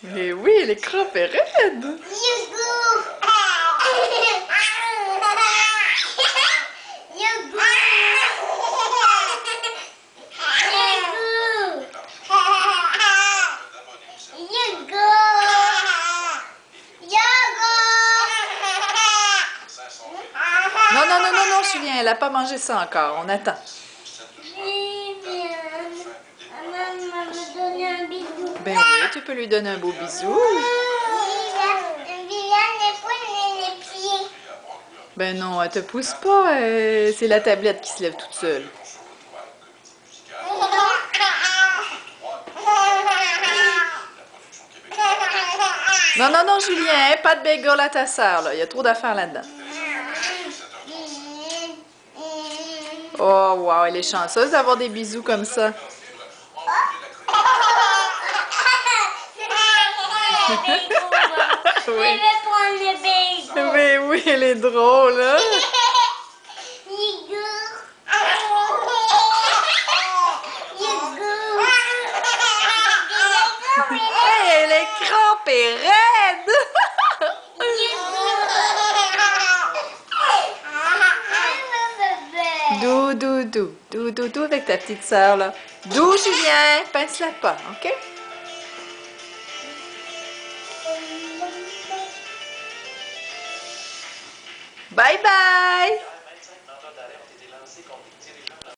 Mais oui, l'écran fait raide. Non, non, non, non, non, Julien, elle n'a pas mangé ça encore. On attend. Maman me donner un bisou. Ben oui, tu peux lui donner un beau bisou. Les pieds. Ben non, elle te pousse pas. C'est la tablette qui se lève toute seule. Non, non, non, Julien, pas de bagel à ta sœur, là. Il y a trop d'affaires là-dedans. Oh, wow, elle est chanceuse d'avoir des bisous comme ça. Oui. Mais oui, elle est drôle, hein? Hey, l'écran est raide! Dou, dou, dou, dou, dou, dou avec ta petite sœur, là. Dou, Julien, pince-la pas, OK? Bye bye!